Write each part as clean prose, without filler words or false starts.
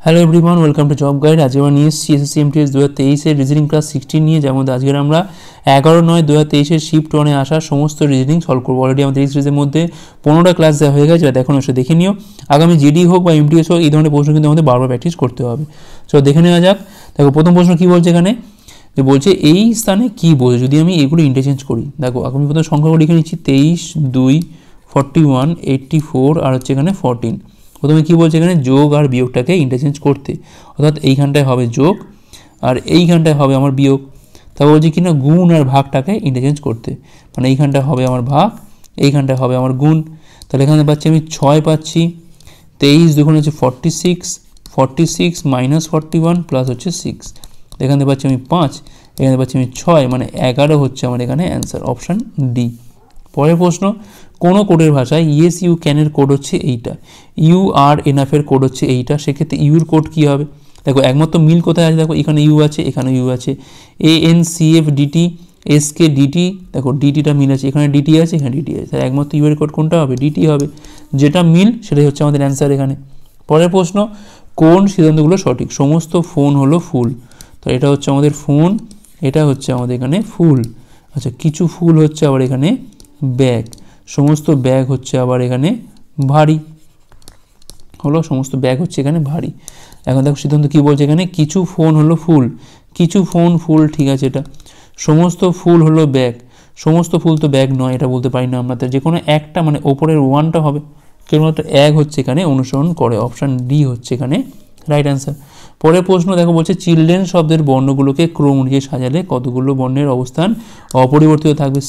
Hello everyone, welcome to job guide. আজকে আমরা নিয়ে এসেছি এসএসসি এমটিএস 2023-এর রিজনিং ক্লাস 16 নিয়ে, যেমন আজকের আমরা 11/9/2023-এর শিফট 1-এ আসা সমস্ত রিজনিং সলভ করবো। অলরেডি আমাদের এই সিরিজের মধ্যে 15টা ক্লাস দেওয়া হয়ে গেছে, দেখুন অবশ্যই দেখে নিও। আগামী জিডি হোক বা এমটিএস হোক, এই ধরনের প্রশ্ন কিন্তু আমাদের বারবার প্র্যাকটিস করতে হবে। চলো দেখে নেওয়া যাক। দেখো প্রথম প্রশ্ন কী বলছে এখানে, যে বলছে এই স্থানে কী বলছে যদি আমি এগুলো ইন্টারচেঞ্জ করি। দেখো আমি প্রথম সংখ্যাগুলো লিখে নিচ্ছি 23, 2, 41, 84 আর হচ্ছে এখানে 14। প্রথমে কী বলছে এখানে, যোগ আর বিয়োগটাকে ইন্টারচেঞ্জ করতে, অর্থাৎ এইখানটায় হবে যোগ আর এইখানটায় হবে আমার বিয়োগ। তারপর বলছি কি না, গুণ আর ভাগটাকে ইন্টারচেঞ্জ করতে, মানে এইখানটায় হবে আমার ভাগ, এইখানটায় হবে আমার গুণ। তাহলে এখানে পাচ্ছি আমি 6 পাচ্ছি, 23 দুগুণ হচ্ছে 46, 46 মাইনাস 41 প্লাস হচ্ছে 6, এখানে পাচ্ছি আমি 5, এখানে পাচ্ছি আমি 6, মানে 11 হচ্ছে আমার এখানে অ্যান্সার, অপশান ডি। পরের প্রশ্ন, কোনো কোডের ভাষায় ইয়েস ইউ ক্যানের কোড হচ্ছে এইটা, ইউ আর এনাফের কোড হচ্ছে এইটা, সেক্ষেত্রে ইউর কোড কী হবে। দেখো একমাত্র মিল কোথায় আছে, দেখো এখানে ইউ আছে, এখানে ইউ আছে, ANCF ডিটি, এসকে ডিটি, দেখো ডিটিটা মিল আছে, এখানে ডিটি আছে, এখানে ডিটি আছে, তাহলে একমাত্র ইউ এর কোড কোনটা হবে, ডিটি হবে, যেটা মিল সেটাই হচ্ছে আমাদের অ্যান্সার এখানে। পরের প্রশ্ন, কোন সিদ্ধান্তগুলো সঠিক, সমস্ত ফোন হলো ফুল, তো এটা হচ্ছে আমাদের ফোন, এটা হচ্ছে আমাদের এখানে ফুল। আচ্ছা, কিছু ফুল হচ্ছে আবার এখানে ব্যাগ, সমস্ত ব্যাগ হচ্ছে আবার এখানে ভারী হলো, সমস্ত ব্যাগ হচ্ছে এখানে ভারী। এখন দেখো সিদ্ধান্ত কী বলছে এখানে, কিছু ফোন হলো ফুল, কিছু ফোন ফুল, ঠিক আছে, এটা সমস্ত ফুল হলো ব্যাগ, সমস্ত ফুল তো ব্যাগ নয়, এটা বলতে পারি না আমরা, যে কোনো একটা মানে ওপরের ওয়ানটা হবে, কেবলমাত্র এক হচ্ছে এখানে অনুসরণ করে, অপশান ডি হচ্ছে এখানে রাইট অ্যান্সার। পরের প্রশ্ন দেখো বলছে, চিলড্রেন শব্দের বর্ণগুলোকে ক্রম অনুযায়ী সাজালে কতগুলো বর্ণের অবস্থান অপরিবর্তিত থাকবে,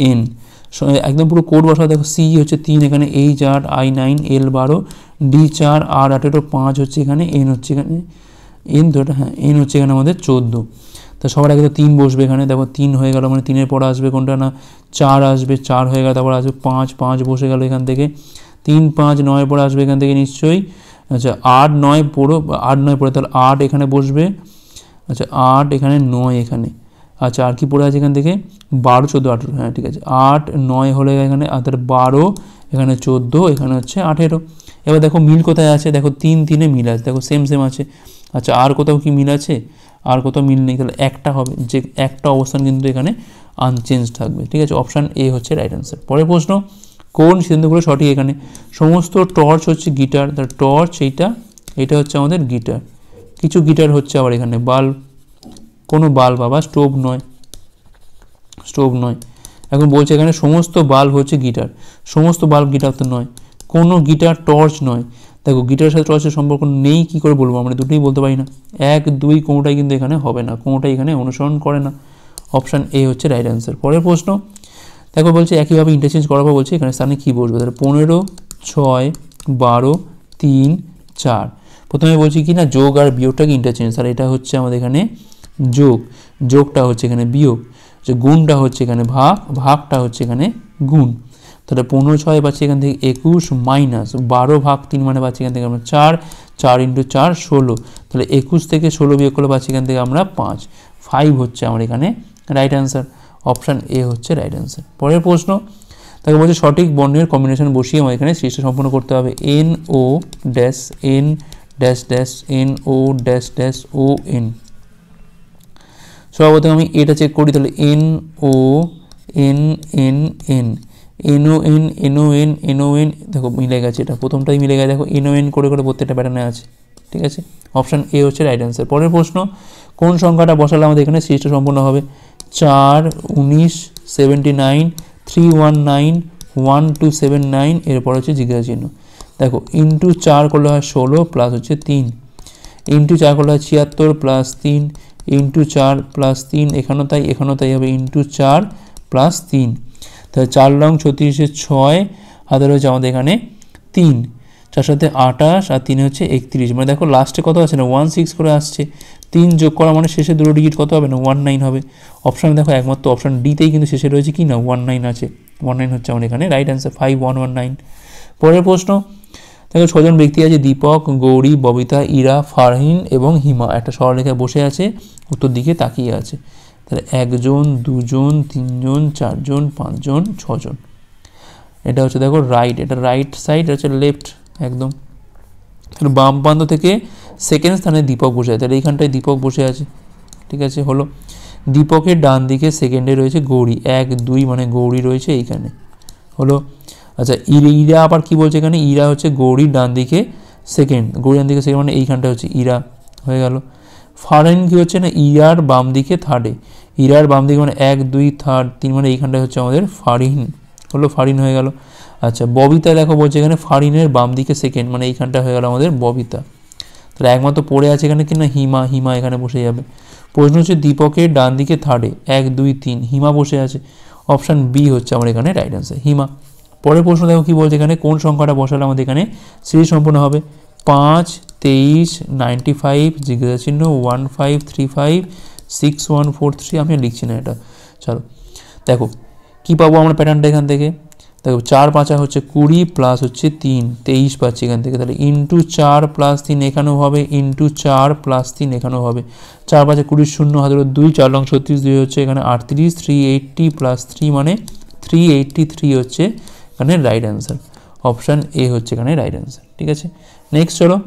CHILDREN, একদম পুরো কোড বসা। দেখো সি হচ্ছে 3, এখানে H8, I9, L12, D4, R18, 5 হচ্ছে এখানে, N হচ্ছে এখানে N দুটো, হ্যাঁ N হচ্ছে এখানে আমাদের 14। তা সবার আগে তো 3 বসবে এখানে, দেখো 3 হয়ে গেল, মানে 3-এর পরে আসবে কোনটা না 4 আসবে, 4 হয়ে গেল, তারপর আসবে 5, 5 বসে গেল এখান থেকে, 3, 5, 9 পরে আসবে এখান থেকে নিশ্চয়ই। আচ্ছা 8, 9 পড়ো, 8, 9 পড়ে, তাহলে 8 এখানে বসবে, আচ্ছা 8 এখানে, 9 এখানে, আচ্ছা আর কি পড়ে আছে এখান থেকে 12, 14, 18, হ্যাঁ ঠিক আছে, 8, 9 হলে এখানে, আর 12 এখানে, 14 এখানে হচ্ছে 18। এবার দেখো মিল কোথায় আছে, দেখো 3, 3-এ মিল আছে, দেখো সেম সেম আছে। আচ্ছা আর কোথাও কি মিল আছে, আর কোথাও মিল নেই, তাহলে একটা হবে, যে একটা অবস্থান কিন্তু এখানে আনচেঞ্জ থাকবে, ঠিক আছে, অপশান এ হচ্ছে রাইট অ্যান্সার। পরের প্রশ্ন, কোন সিদ্ধান্তগুলো সঠিক এখানে, সমস্ত টর্চ হচ্ছে গিটার, তার টর্চ এইটা, এটা হচ্ছে আমাদের গিটার, কিছু গিটার হচ্ছে আবার এখানে বাল্ব, কোনো বাল্ব আবার স্টোভ নয়, স্টোভ নয়। এখন বলছে এখানে সমস্ত বাল্ব হচ্ছে গিটার, সমস্ত বাল্ব গিটার তো নয়, কোনো গিটার টর্চ নয়। দেখো গিটারের সাথে টর্চের সম্পর্ক নেই, কী করে বলবো আমরা, দুটোই বলতে পারি না, 1, 2 কোনোটাই কিন্তু এখানে হবে না, কোনোটাই এখানে অনুসরণ করে না, অপশান এ হচ্ছে রাইট অ্যান্সার। পরের প্রশ্ন দেখো বলছে একইভাবে ইন্টারচেঞ্জ করার পর বলছে এখানে স্থানে কী বসবে, তাহলে 15, 6, 12, 3, 4। প্রথমে বলছি কি না, যোগ আর বিয়োগটাকে ইন্টারচেঞ্জ, তাহলে এটা হচ্ছে আমাদের এখানে যোগ, যোগটা হচ্ছে এখানে বিয়োগ, যে গুণটা হচ্ছে এখানে ভাগ, ভাগটা হচ্ছে এখানে গুণ। তাহলে 15, 6 পাচ্ছি এখান থেকে 21 মাইনাস 12 ভাগ 3, মানে পাচ্ছি এখান থেকে আমরা 4, 4 × 4 16, তাহলে 21 থেকে 16 বিয়োগ করলে পাচ্ছি এখান থেকে আমরা 5 হচ্ছে আমার এখানে রাইট অ্যান্সার, অপশান এ হচ্ছে রাইট অ্যান্সার। পরের প্রশ্ন তাকে বলছে সঠিক বর্ণের কম্বিনেশন বসিয়ে আমার এখানে সৃষ্টি সম্পূর্ণ করতে হবে, NO dash N dash dash NO dash dash ON। সর্বপ্রথম আমি এটা চেক করি, তাহলে NON, দেখো মিলে গেছে, এটা প্রথমটাই মিলে গেছে, দেখো NON করে করে প্রত্যেকটা প্যাটার্নে আছে, ঠিক আছে, অপশান এ হচ্ছে রাইট অ্যান্সার। পরের প্রশ্ন, কোন সংখ্যাটা বসালে আমাদের এখানে সৃষ্টি সম্পূর্ণ হবে, 4, 19, 79, 319, 1279, এরপর হচ্ছে জিজ্ঞাসা চিহ্ন। দেখো ইন্টু 4 করলে হয় 16 প্লাস হচ্ছে 3, ইন্টু 4 করলে হয় 76 প্লাস 3, ইন্টু 4 প্লাস 3, এখানেও তাই হবে ইন্টু 4 প্লাস 3, তাহলে 4 লং 36, 6 হাতে রয়েছে আমাদের এখানে 3, 4 সাথে 28 আর 3 হচ্ছে 31, মানে দেখো লাস্টে কত আছে না 16 করে আসছে, 3 যোগ করা মানে শেষে দুটো ডিজিট কত হবে না 19 হবে, অপশান দেখো একমাত্র অপশান ডিতেই কিন্তু শেষে রয়েছে কি না 19 আছে, 19 হচ্ছে আমার এখানে রাইট অ্যান্সার, 5119। পরের প্রশ্ন দেখো 6 জন ব্যক্তি আছে, দীপক, গৌরী, ববিতা, ইরা, ফারহিন এবং হিমা, একটা সরলরেখায় বসে আছে, উত্তর দিকে তাকিয়ে আছে, তাহলে 1 জন, 2 জন, 3 জন, 4 জন, 5 জন, 6 জন। এটা হচ্ছে দেখো রাইট, এটা রাইট সাইড, এটা হচ্ছে লেফট একদম। তাহলে বাম প্রান্ত থেকে সেকেন্ড স্থানে দীপক বসে আছে, তাহলে এইখানটায় দীপক বসে আছে, ঠিক আছে হলো। দীপকের ডান দিকে সেকেন্ডে রয়েছে গৌরী, 1 2 মানে গৌরী রয়েছে এইখানে, হলো। আচ্ছা ইরা আবার কি বলছে এখানে, ইরা হচ্ছে গৌরীর ডান দিকে সেকেন্ড, গৌরীর ডান দিকে সেকেন্ড মানে এইখানটা হচ্ছে ইরা, হয়ে গেল। ফারহিন কি হচ্ছে না, ইরার বাম দিকে থার্ডে, ইরার বাম দিকে মানে 1 2 3 3 মানে এইখানটায় হচ্ছে আমাদের ফারহিন, হলো ফারহিন হয়ে গেল। আচ্ছা ববিতা দেখো বলছে এখানে ফারহিনের বাম দিকে সেকেন্ড, মানে এইখানটা হয়ে গেল আমাদের ববিতা। তাহলে একমাত্র পড়ে আছে এখানে কি না হিমা, হিমা এখানে বসে যাবে। প্রশ্ন হচ্ছে দীপকের ডান দিকে থার্ডে 1 2 3 হিমা বসে আছে, অপশান বি হচ্ছে আমার এখানে রাইট অ্যান্সার হিমা। পরের প্রশ্ন দেখো কি বলছে এখানে, কোন সংখ্যাটা বসালে আমাদের এখানে সিরিজ সম্পূর্ণ হবে। 5 23 95 জিজ্ঞাসা চিহ্ন 1535 6143, আমি লিখছি না এটা, চলো দেখো কী পাবো আমরা প্যাটার্নটা এখান থেকে। দেখো 4 5 হচ্ছে 20 প্লাস হচ্ছে 3 23 পাচ্ছি এখান থেকে, তাহলে ইন্টু 4 প্লাস 3 এখানেও হবে, ইন্টু 4 প্লাস 3 এখানেও হবে। 4 5 20 শূন্য হাতের 2, 4 লং 36 2 হচ্ছে এখানে 38, 380 প্লাস 3 মানে 383 হচ্ছে এখানে রাইট অ্যান্সার, অপশান এ হচ্ছে এখানে রাইট অ্যান্সার, ঠিক আছে। নেক্সট চলো,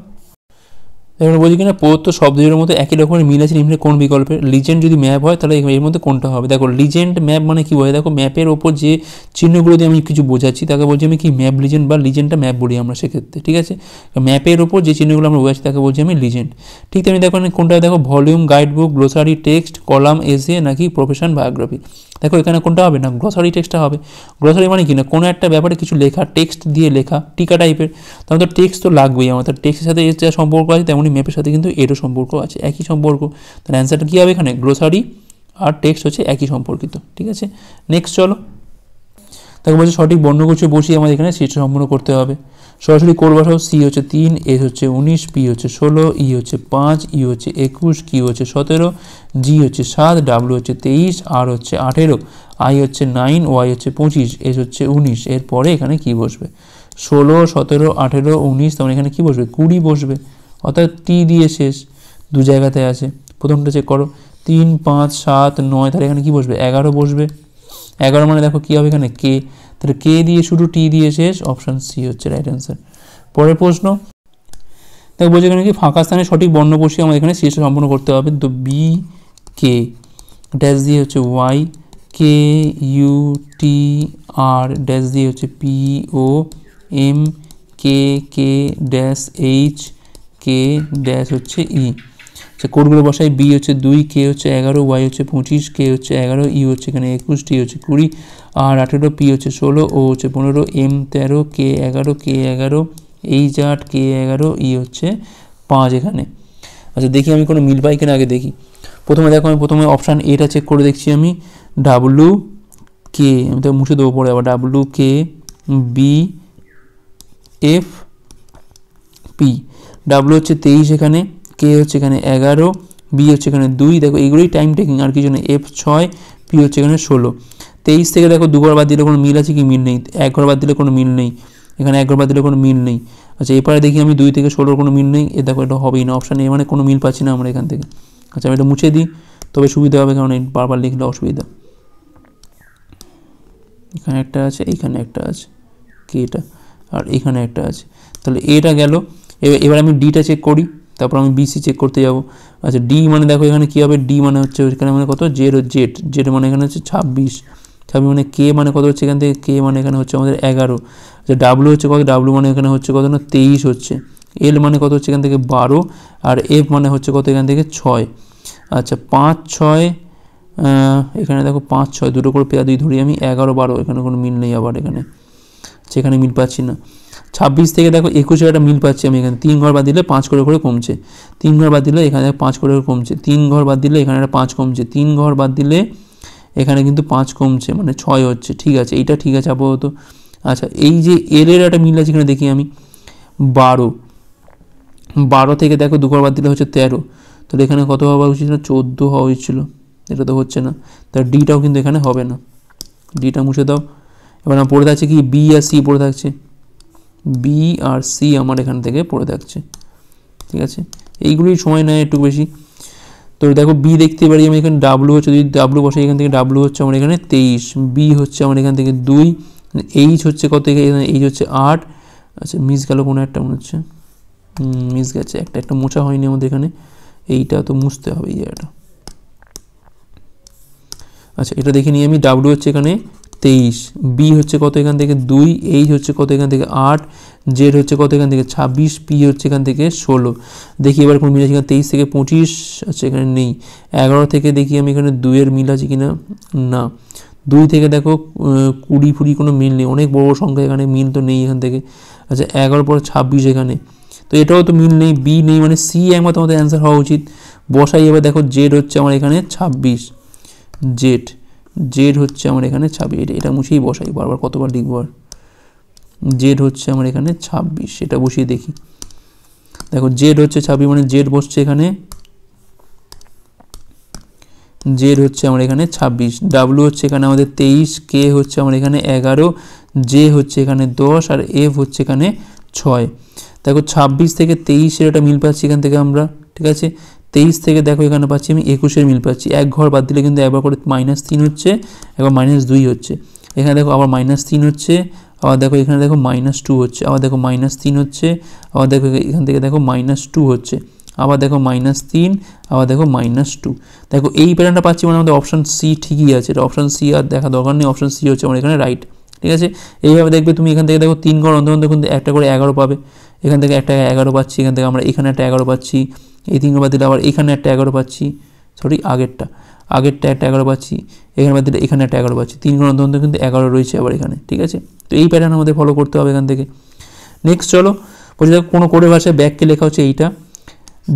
এখানে বলছি কিনা প্রদত্ত শব্দের মধ্যে একই রকমের মিল আছে নিম্নে কোন বিকল্পের। লিজেন্ড যদি ম্যাপ হয় তাহলে এর মধ্যে কোনটা হবে। দেখো লিজেন্ড ম্যাপ মানে কি বলে, দেখো ম্যাপের ওপর যে চিহ্নগুলো দিয়ে আমি কিছু বোঝাচ্ছি তাকে বলছি আমি কি ম্যাপ লিজেন্ড, বা লিজেন্ডটা ম্যাপ বলি আমরা সেক্ষেত্রে, ঠিক আছে। ম্যাপের ওপর যে চিহ্নগুলো আমরা বোঝাচ্ছি তাকে বলছি আমি লিজেন্ড। ঠিক তেমনি দেখো কোনটা, দেখো volume, guide book, glossary, text, column, এসে নাকি প্রফেশন, বায়োগ্রাফি। দেখো এখানে কোনটা হবে না, গ্লোসারি টেক্সটটা হবে। গ্লোসারি মানে কি না, কোনো একটা ব্যাপারে কিছু লেখা, টেক্সট দিয়ে লেখা, টিকা টাইপের, তাহলে তো টেক্সট তো লাগবেই আমাদের। টেক্সটের সাথে এর যা সম্পর্ক আছে তেমনি ম্যাপের সাথে কিন্তু এরও সম্পর্ক আছে, একই সম্পর্ক। তাহলে অ্যান্সারটা কী হবে এখানে, গ্লোসারি আর টেক্সট হচ্ছে একই সম্পর্কিত, ঠিক আছে। নেক্সট চলো, দেখো বলছে সঠিক বর্ণগুচ্ছ বসিয়ে আমাদের এখানে সিট সম্পূর্ণ করতে হবে। সরাসরি কোড বসাও, সি হচ্ছে 3, এস হচ্ছে 19, পি হচ্ছে 16, ই হচ্ছে 5, ই হচ্ছে 21, কিউ হচ্ছে 17, জি হচ্ছে 7, ডাব্লিউ হচ্ছে 23, আর হচ্ছে 18, আই হচ্ছে 9, ওয়াই হচ্ছে 25, এস হচ্ছে 19। এরপরে এখানে কি বসবে, 16 17 18 19, তখন এখানে কি বসবে 20 বসবে, অর্থাৎ টি দিয়ে শেষ, দু জায়গাতে আছে। প্রথমটা চেক করো, 3 5 7 9, তাহলে এখানে কি বসবে 11 বসবে। 11 মানে দেখো কী হবে এখানে কে, তাহলে কে দিয়ে শুরু, টি দিয়ে শেষ, অপশান সি হচ্ছে রাইট অ্যান্সার। পরের প্রশ্ন দেখো বলছে এখানে কি ফাঁকা স্থানে সঠিক বর্ণ বসিয়ে আমাদের এখানে শেষ সম্পূর্ণ করতে হবে। তো বি কে ড্যাশ দিয়ে হচ্ছে Y, K U T R dash দিয়ে হচ্ছে P O M, K K dash H, K dash হচ্ছে ই। আচ্ছা কোডগুলো বসাই, বি হচ্ছে 2, কে হচ্ছে 11, ওয়াই হচ্ছে 25, কে হচ্ছে 11, ই হচ্ছে এখানে 21, টি হচ্ছে 20, আর 18, পি হচ্ছে 16, ও হচ্ছে 15, এম 13, কে 11, কে 11, এইচ 8, কে 11, ই হচ্ছে 5 এখানে। আচ্ছা দেখি আমি কোনো মিল পাই কিনা আগে দেখি। প্রথমে দেখো আমি প্রথমে অপশান এটা চেক করে দেখছি আমি, ডাব্লু কে, আমি তো মুছে দেবো পরে আবার, W K B F P. W হচ্ছে 23 এখানে, কে হচ্ছে এখানে 11, বি হচ্ছে এখানে 2, দেখো এইগুলোই টাইম টেকিং আর কিছু নেই, এফ 6, পি হচ্ছে এখানে 16। 23 থেকে দেখো 2 ঘর বাদ দিলে কোনো মিল আছে কি, মিল নেই। 1 ঘর বাদ দিলে কোনো মিল নেই, এখানে 1 ঘর বাদ দিলে কোনো মিল নেই। আচ্ছা এরপরে দেখি আমি 2 থেকে 16 কোনো মিল নেই, দেখো এটা হবেই না, অপশান এ মানে কোনো মিল পাচ্ছি না আমরা এখান থেকে। আচ্ছা আমি এটা মুছে দিই তবে সুবিধা হবে, কারণ বারবার লিখলে অসুবিধা। এখানে একটা আছে, এইখানে একটা আছে, কি এটা, আর এখানে একটা আছে, তাহলে এটা গেল। এবার আমি ডিটা চেক করি, তারপর আমি বিসি চেক করতে যাব। আচ্ছা ডি মানে দেখো এখানে কী হবে, ডি মানে হচ্ছে এখানে মানে কত, জেড জেড মানে এখানে হচ্ছে 26 মানে কে মানে কত হচ্ছে এখান থেকে, কে মানে এখানে হচ্ছে আমাদের 11। আচ্ছা ডাব্লু হচ্ছে কত, ডাব্লু মানে এখানে হচ্ছে কত না 23 হচ্ছে। এল মানে কত হচ্ছে এখান থেকে 12, আর এফ মানে হচ্ছে কত এখান থেকে 6। আচ্ছা 5 6 এখানে দেখো 5 6 দুটো করে পেয়ার 2 ধরি আমি, 11 12, এখানে কোনো মিল নেই আবার এখানে, সেখানে মিল পাচ্ছি না। 26 থেকে দেখো 21 একটা মিল পাচ্ছি আমি এখানে, 3 ঘর বাদ দিলে 5 করে কমছে, 3 ঘর বাদ দিলে এখানে 5 করে কমছে, 3 ঘর বাদ দিলে এখানে একটা 5 কমছে, 3 ঘর বাদ দিলে এখানে কিন্তু 5 কমছে, মানে 6 হচ্ছে, ঠিক আছে এইটা ঠিক আছে আপাতত। আচ্ছা এই যে এর একটা মিল আছে এখানে দেখি আমি, 12 থেকে দেখো 2 ঘর বাদ দিলে হচ্ছে 13, তাহলে এখানে কত হওয়া উচিত না, 14 হওয়া উচিত ছিল, এটা তো হচ্ছে না, তাহলে ডিটাও কিন্তু এখানে হবে না, ডিটা মুছে দাও। এবার আমার পড়ে থাকছে কি, বি আর সি পড়ে থাকছে, বি আর সি আমার এখান থেকে পড়ে থাকছে, ঠিক আছে। এইগুলোই সময় নেয় একটু বেশি। তো দেখো বি দেখতে পারি আমি এখানে, ডাব্লু হচ্ছে, যদি ডাব্লু বসে এখান থেকে, ডাব্লু হচ্ছে আমার এখানে 23, বি হচ্ছে আমার এখান থেকে 2, এইচ হচ্ছে কত, এইচ হচ্ছে 8। আচ্ছা মিস গেল কোনো একটা মনে হচ্ছে, মিস গেছে একটা মোছা হয়নি আমাদের এখানে, এইটা তো মুছতে হবে এই জায়গাটা। আচ্ছা এটা দেখে নিই আমি, ডাব্লিউ হচ্ছে এখানে 23, বি হচ্ছে কত এখান থেকে 2, এইচ হচ্ছে কত এখান থেকে 8, জেড হচ্ছে কত এখান থেকে 26, পি হচ্ছে এখান থেকে 16। দেখি এবার কোন মিল আছে এখানে, 23 থেকে 25, আচ্ছা এখানে নেই। 11 থেকে দেখি আমি এখানে 2 এর মিল আছে কিনা, না। 2 থেকে দেখো 20 কোনো মিল নেই, অনেক বড় সংখ্যা এখানে, মিল তো নেই এখান থেকে। আচ্ছা 11 পর 26 এখানে, তো এটাও তো মিল নেই, বি নেই, মানে সি একমাত্র আমাদের অ্যান্সার হওয়া উচিত। বসাই এবার, দেখো জেড হচ্ছে আমার এখানে 26, জেড হচ্ছে আমার এখানে 26, এটা মুছেই বসাই, বারবার কতবার লিখবো আর। জেড হচ্ছে আমার এখানে 26, এটা বসিয়ে দেখি। দেখো জেড হচ্ছে 26, মানে জেড বসছে এখানে, জেড হচ্ছে আমার এখানে 26, ডাব্লিউ হচ্ছে এখানে আমাদের 23, কে হচ্ছে আমার এখানে 11, জে হচ্ছে এখানে 10, আর এফ হচ্ছে এখানে 6। দেখো 26 থেকে 23-এর একটা মিল পাচ্ছি এখান থেকে আমরা, ঠিক আছে। 23 থেকে দেখো এখানে পাচ্ছি আমি 21-এর মিল পাচ্ছি, এক ঘর বাদ দিলে কিন্তু একবার করে -3 হচ্ছে, একবার -2 হচ্ছে। এখানে দেখো আবার -3 হচ্ছে, আবার দেখো এখানে দেখো -2 হচ্ছে, আবার দেখো -3 হচ্ছে, আবার দেখো এখান থেকে দেখো -2 হচ্ছে, আবার দেখো -3, আবার দেখো -2। দেখো এই প্যাটার্নটা পাচ্ছি, মানে আমাদের অপশান সি ঠিকই আছে, এটা অপশান সি আর দেখা দরকার নেই, অপশান সি হচ্ছে আমার এখানে রাইট, ঠিক আছে। এইভাবে দেখবে তুমি এখান থেকে দেখো 3 ঘর অন্তর অন্তর কিন্তু একটা করে 11 পাবে, এখান থেকে একটা 11 পাচ্ছি, এখান থেকে আমরা এখানে একটা 11 পাচ্ছি, এই 3 ঘর বাদ দিলে আবার এখানে একটা 11 পাচ্ছি, সরি আগেরটা একটা 11 পাচ্ছি, এখানে বাদ দিলে এখানে একটা 11 পাচ্ছি, 3 ঘর অন্তর অন্তর কিন্তু 11 রয়েছে আবার এখানে, ঠিক আছে। তো এই প্যাটার্ন আমাদের ফলো করতে হবে এখান থেকে। নেক্সট চলো বলছি, দেখো কোনো কোডের ভাষায় ব্যাককে লেখা হচ্ছে এইটা,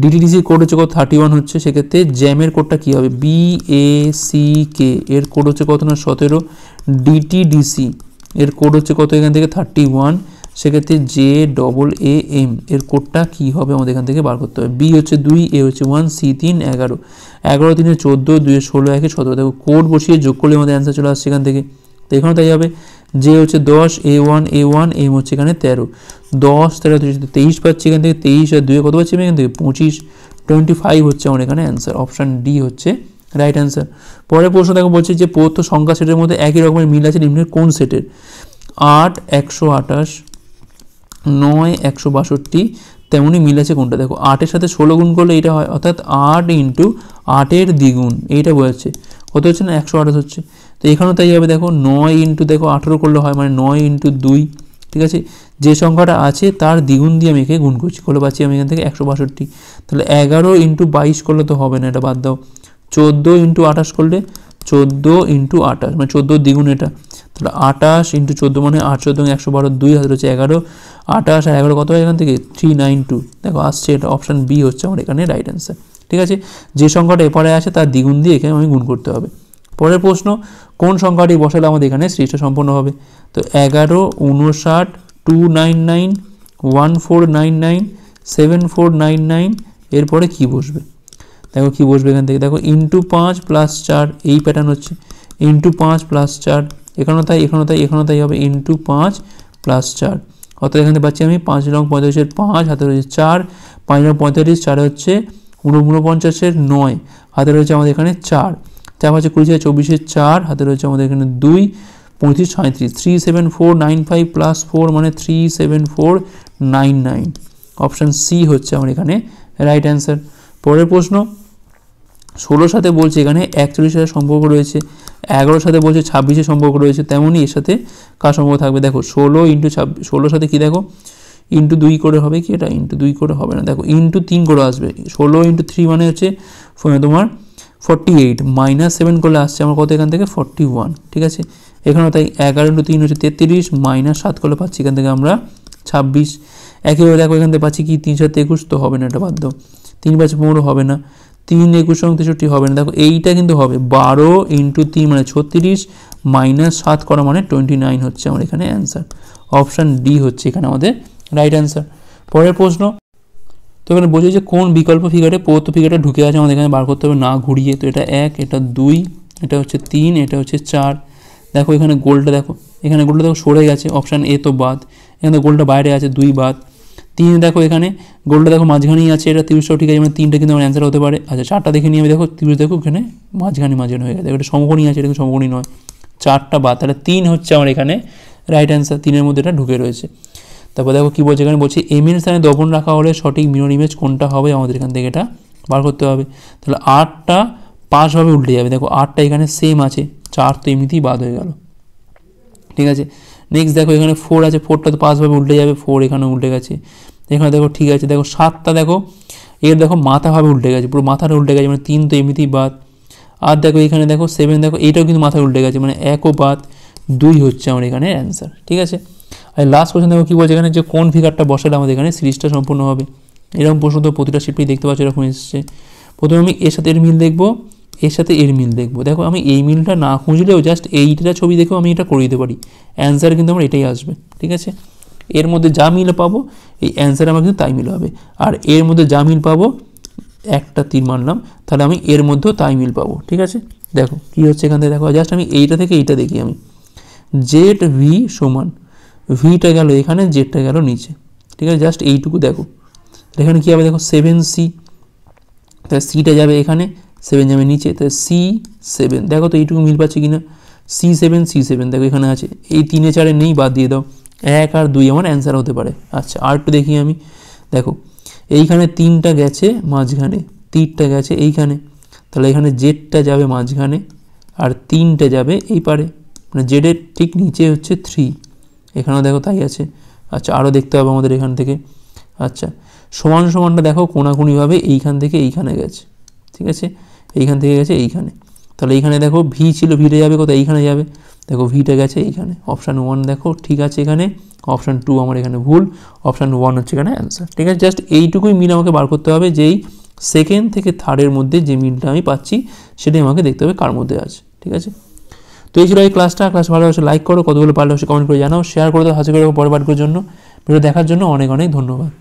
ডিটিডিসির কোড হচ্ছে কত 31 হচ্ছে, সেক্ষেত্রে জ্যামের কোডটা কী হবে, BACK এর কোড হচ্ছে কত না 17, ডিটিডিসি এর কোড হচ্ছে কত এখান থেকে 31, সেক্ষেত্রে JAAM এর কোডটা কী হবে আমাদের এখান থেকে বার করতে হবে। বি হচ্ছে 2, এ হচ্ছে 1, সি 3 11, 11 3 14, 2 16 1 17। দেখো কোড বসিয়ে যোগ করলে আমাদের অ্যান্সার চলে আসছে এখান থেকে, তো এখানেও তাই হবে। জে হচ্ছে 10, A1 এম হচ্ছে এখানে 13, 10 13 23 পাচ্ছি এখান থেকে, 23 আর 2 কত পাচ্ছি এখান থেকে 25, 25 হচ্ছে আমার এখানে অ্যান্সার, অপশান ডি হচ্ছে রাইট অ্যান্সার। পরের প্রশ্ন দেখো বলছে যে প্রদত্ত সংখ্যা সেটের মধ্যে একই রকমের মিল আছে নিম্নের কোন সেটের, 8 128, 9 162, তেমনই মিল আছে কোনটা। দেখো 8-এর সাথে 16 গুণ করলে এটা হয়, অর্থাৎ 8 × 8-এর দ্বিগুণ, এইটা বোঝাচ্ছে, কত হচ্ছে না 128 হচ্ছে। তো এখানেও তাই হবে, দেখো 9 × দেখো 18 করলে হয়, মানে 9 × 2, ঠিক আছে। যে সংখ্যাটা আছে তার দ্বিগুণ দিয়ে আমি একে গুণ করছি, করলে পাচ্ছি আমি এখান থেকে 162। তাহলে 11 × 22 করলে তো হবে না, এটা বাদ দাও। 14 × 28 করলে, 14 × 28 মানে 14 দ্বিগুণ এটা, তাহলে 28 × 14 মানে 8 14 112, 2 হাতে হচ্ছে 11, 28 আর 11 কত হয় এখান থেকে 392। দেখো আসছে, এটা অপশান বি হচ্ছে আমার এখানে রাইট অ্যান্সার, ঠিক আছে। যে সংখ্যাটা এপারে আছে তার দ্বিগুণ দিয়ে এখানে আমি গুণ করতে হবে। পরের প্রশ্ন, কোন সংখ্যাটি বসালে আমাদের এখানে সৃষ্টি সম্পন্ন হবে। তো 11 59 299 1499 7499, এরপরে কি বসবে, দেখো কি বসবে এখান থেকে, দেখো × 5 + 4, এই প্যাটার্ন হচ্ছে, × 5 + 4, এখানেও তাই এখানেও তাই এখানেও তাই হবে, × 5 + 4, অর্থাৎ এখানে পাচ্ছি আমি 5 রং 45-এর 5, হাতে রয়েছে 4, 5 রং 45, 4 হচ্ছে 49-এর 9, হাতে রয়েছে আমাদের এখানে 4, 4 হচ্ছে 20 24-এর 4, হাতে রয়েছে আমাদের এখানে 2, 35 37, 37495 + 4 মানে 37499, অপশান সি হচ্ছে আমার এখানে রাইট অ্যান্সার। পরের প্রশ্ন, 16 সাথে বলছে এখানে 41 সাথে সম্পর্ক রয়েছে, 11 সাথে বলছে 26-এর সম্পর্ক রয়েছে, তেমনই এর সাথে কার সম্পর্ক থাকবে। দেখো 16 × 26, 16 সাথে কি দেখো × 2 করে হবে কি, এটা × 2 করে হবে না, দেখো × 3 করে আসবে, 16 × 3 মানে হচ্ছে তোমার 48, -7 করলে আসছে আমার কত এখান থেকে 41, ঠিক আছে। এখানেও তাই 11 × 3 হচ্ছে 33, -7 করলে পাচ্ছি এখান থেকে আমরা 26। একইভাবে দেখো এখান থেকে পাচ্ছি কি 3 × 7 21, তো হবে না, এটা বাদ দাও। 3 × 5 15 হবে না, 3 × 21 = 63 হবে না, দেখো এইটা কিন্তু হবে, 12 × 3 মানে 36, -7 করা মানে 29 হচ্ছে আমার এখানে অ্যান্সার, অপশান ডি হচ্ছে এখানে আমাদের রাইট অ্যান্সার। পরের প্রশ্ন, তো এখানে বলছে যে কোন বিকল্প ফিগারে প্রদত্ত ফিগারটা ঢুকে আছে আমাদের এখানে বার করতে হবে না ঘুরিয়ে। তো এটা 1, এটা 2, এটা হচ্ছে 3, এটা হচ্ছে 4। দেখো এখানে গোলটা দেখো, এখানে গোলটা দেখো সরে গেছে, অপশান এ তো বাদ, এখানে গোলটা বাইরে আছে 2 বাদ। 3 দেখো এখানে গোলটা দেখো মাঝখানেই আছে, এটা 30টাও ঠিক আছে, মানে 3টা কিন্তু আমার অ্যান্সার হতে পারে। আচ্ছা 4টা দেখে নিয়ে আমি, দেখো 30 দেখো এখানে মাঝখানে হয়ে গেছে, এটা সমকোণী আছে, এটা সমকোণী নয়, 4টা বাদ, তাহলে 3 হচ্ছে আমার এখানে রাইট অ্যান্সার, 3-এর মধ্যে এটা ঢুকে রয়েছে। তারপর দেখো কী বলছে এখানে, বলছে এম এর স্থানে দপন রাখা হলে সঠিক মিরর ইমেজ কোনটা হবে, আমাদের এখান থেকে এটা বার করতে হবে। তাহলে 8টা 5 ভাবে উল্টে যাবে, দেখো 8টা এখানে সেম আছে, 4 তো এমনিতেই বাদ হয়ে গেল, ঠিক আছে। নেক্সট দেখো এখানে 4 আছে, 4টা তো 5 ভাবে উল্টে যাবে, 4 এখানে উল্টে গেছে। এখানে দেখো ঠিক আছে, দেখো 7টা দেখো এর দেখো মাথাভাবে উল্টে গেছে, পুরো মাথাটা উল্টে গেছে, মানে 3 তো এমনিতেই বাদ। আর দেখো এখানে দেখো 7 দেখো এইটাও কিন্তু মাথায় উল্টে গেছে, মানে 1ও বাদ, 2 হচ্ছে আমার এখানে অ্যান্সার, ঠিক আছে। আর লাস্ট কোশ্চেন দেখো কী বলছে এখানে, যে কোন ফিগারটা বসালে আমাদের এখানে সিরিজটা সম্পূর্ণ হবে। এরকম প্রশ্ন তো প্রতিটা শিফটেই দেখতে পাচ্ছ এরকম এসছে। প্রথমে আমি এর সাথে এর মিল দেখবো, এর সাথে এর মিল দেখবো। দেখো আমি এই মিলটা না খুঁজলেও জাস্ট এইটা ছবি দেখেও আমি এটা করে দিতে পারি, অ্যান্সার কিন্তু আমার এটাই আসবে, ঠিক আছে। এর মধ্যে যা মিল পাবো এই অ্যান্সার আমার কিন্তু তাই মিল হবে। আর এর মধ্যে যা মিল পাবো, একটা তীর মানলাম, তাহলে আমি এর মধ্যেও তাই মিল পাবো, ঠিক আছে। দেখো কী হচ্ছে এখান থেকে, দেখো জাস্ট আমি এইটা থেকে এইটা দেখি, আমি জেড ভি সমান, ভিটা গেল এখানে, জেডটা গেল নিচে, ঠিক আছে। জাস্ট এইটুকু দেখো, এখানে কী হবে দেখো 7C, তাহলে সিটা যাবে এখানে, 7 যাবে নিচে, তাহলে C7, দেখো তো এইটুকু মিল পাচ্ছে কিনা, C7 দেখো এখানে আছে, এই 3-এ 4-এ নেই, বাদ দিয়ে দাও, 1 আর 2 আমার অ্যান্সার হতে পারে। আচ্ছা আর একটু দেখি আমি, দেখো এইখানে 3টা গেছে মাঝখানে, 3টা গেছে এইখানে, তাহলে এখানে জেডটা যাবে মাঝখানে আর 3টে যাবে এই পারে, মানে জেডের ঠিক নিচে হচ্ছে 3, এখানেও দেখো তাই আছে। আচ্ছা আরও দেখতে হবে আমাদের এখান থেকে। আচ্ছা সমান সমানটা দেখো কোনাকুনিভাবে এইখান থেকে এইখানে গেছে, ঠিক আছে, এইখান থেকে গেছে এইখানে, তাহলে এইখানে দেখো ভি ছিল, ভিটা যাবে কোথায়, এইখানে যাবে, দেখো ভিটা গেছে এইখানে। অপশান 1 দেখো ঠিক আছে এখানে, অপশান 2 আমার এখানে ভুল, অপশান 1 হচ্ছে এখানে অ্যান্সার, ঠিক আছে। জাস্ট এইটুকুই মিল আমাকে বার করতে হবে, যেই সেকেন্ড থেকে থার্ডের মধ্যে যে মিলটা আমি পাচ্ছি সেটাই আমাকে দেখতে হবে কার মধ্যে আছে, ঠিক আছে। তো এই ছিল এই ক্লাসটা। ক্লাস ভালো হচ্ছে লাইক করো, কতগুলো পারলে অবশ্যই কমেন্ট করে জানাও, শেয়ার করে দাও হাতে করে পরের পাঠের জন্য। ভিডিও দেখার জন্য অনেক অনেক ধন্যবাদ।